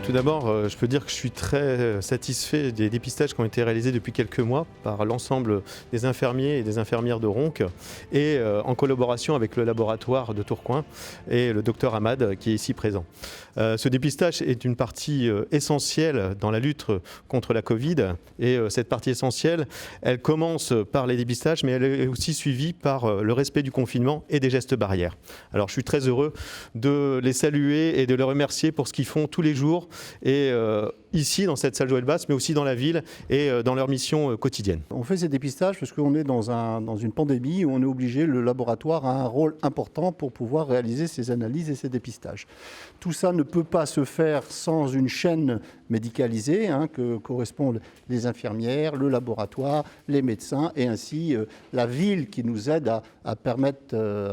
Tout d'abord, je peux dire que je suis très satisfait des dépistages qui ont été réalisés depuis quelques mois par l'ensemble des infirmiers et des infirmières de Ronques et en collaboration avec le laboratoire de Tourcoing et le docteur Hamad qui est ici présent. Ce dépistage est une partie essentielle dans la lutte contre la Covid et cette partie essentielle, elle commence par les dépistages mais elle est aussi suivie par le respect du confinement et des gestes barrières. Alors je suis très heureux de les saluer et de les remercier pour ce qu'ils font tous les jours et ici dans cette salle Joël Basse mais aussi dans la ville et dans leur mission quotidienne. On fait ces dépistages parce qu'on est dans une pandémie où on est obligé, le laboratoire a un rôle important pour pouvoir réaliser ces analyses et ces dépistages. Tout ça ne peut pas se faire sans une chaîne médicalisée que correspondent les infirmières, le laboratoire, les médecins et ainsi la ville qui nous aide à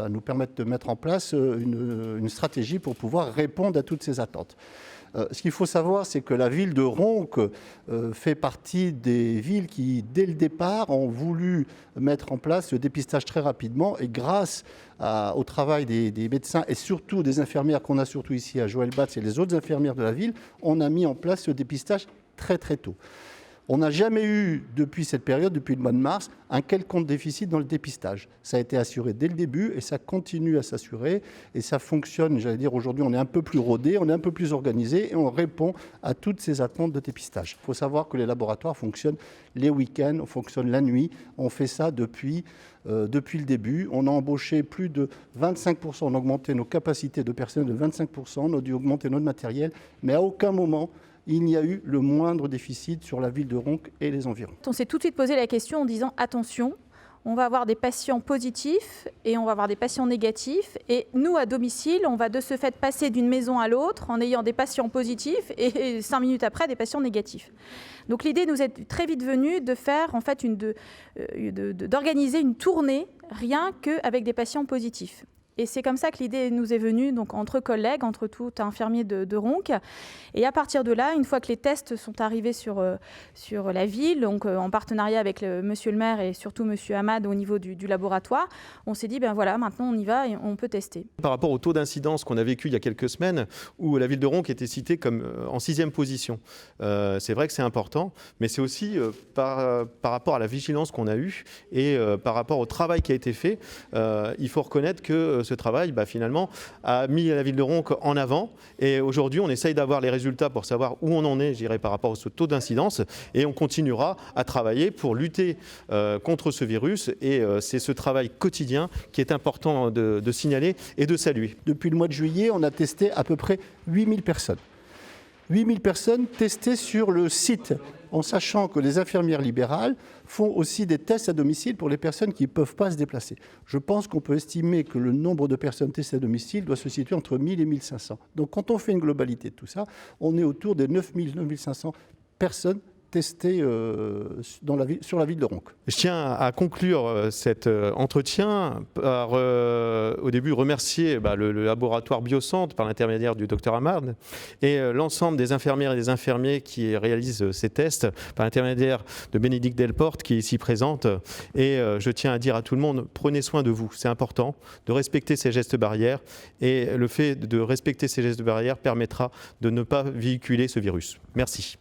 nous permettre de mettre en place une stratégie pour pouvoir répondre à toutes ces attentes. Ce qu'il faut savoir, c'est que la ville de Ronques fait partie des villes qui, dès le départ, ont voulu mettre en place le dépistage très rapidement et grâce au travail des médecins et surtout des infirmières qu'on a surtout ici à Joël Basse et les autres infirmières de la ville, on a mis en place ce dépistage très très tôt. On n'a jamais eu, depuis cette période, depuis le mois de mars, un quelconque déficit dans le dépistage. Ça a été assuré dès le début et ça continue à s'assurer. Et ça fonctionne, j'allais dire, aujourd'hui, on est un peu plus rodé, on est un peu plus organisé et on répond à toutes ces attentes de dépistage. Il faut savoir que les laboratoires fonctionnent les week-ends, on fonctionne la nuit. On fait ça depuis le début. On a embauché plus de 25%, on a augmenté nos capacités de personnel de 25%, on a dû augmenter notre matériel, mais à aucun moment, il n'y a eu le moindre déficit sur la ville de Ronques et les environs. On s'est tout de suite posé la question en disant attention, on va avoir des patients positifs et on va avoir des patients négatifs. Et nous, à domicile, on va de ce fait passer d'une maison à l'autre en ayant des patients positifs et 5 minutes après, des patients négatifs. Donc l'idée nous est très vite venue de faire en fait d'organiser une tournée rien qu'avec des patients positifs. Et c'est comme ça que l'idée nous est venue, donc entre collègues, entre tout infirmier de Ronques. Et à partir de là, une fois que les tests sont arrivés sur la ville, donc en partenariat avec monsieur le maire et surtout monsieur Hamad au niveau du laboratoire, on s'est dit, ben voilà, maintenant on y va et on peut tester. Par rapport au taux d'incidence qu'on a vécu il y a quelques semaines, où la ville de Ronques était citée comme en 6e position, c'est vrai que c'est important, mais c'est aussi par rapport à la vigilance qu'on a eue et par rapport au travail qui a été fait, il faut reconnaître que ce travail, finalement, a mis la ville de Ronques en avant. Et aujourd'hui, on essaye d'avoir les résultats pour savoir où on en est, je dirais, par rapport à ce taux d'incidence. Et on continuera à travailler pour lutter contre ce virus. Et c'est ce travail quotidien qui est important de signaler et de saluer. Depuis le mois de juillet, on a testé à peu près 8000 personnes. 8000 personnes testées sur le site, en sachant que les infirmières libérales font aussi des tests à domicile pour les personnes qui ne peuvent pas se déplacer. Je pense qu'on peut estimer que le nombre de personnes testées à domicile doit se situer entre 1000 et 1500. Donc quand on fait une globalité de tout ça, on est autour des 9000, 9500 personnes testées sur la ville de Ronques. Je tiens à conclure cet entretien par, au début, remercier le laboratoire Biocentre par l'intermédiaire du docteur Hamad et l'ensemble des infirmières et des infirmiers qui réalisent ces tests par l'intermédiaire de Bénédicte Delporte qui est ici présente. Et je tiens à dire à tout le monde, prenez soin de vous, c'est important de respecter ces gestes barrières et le fait de respecter ces gestes barrières permettra de ne pas véhiculer ce virus. Merci.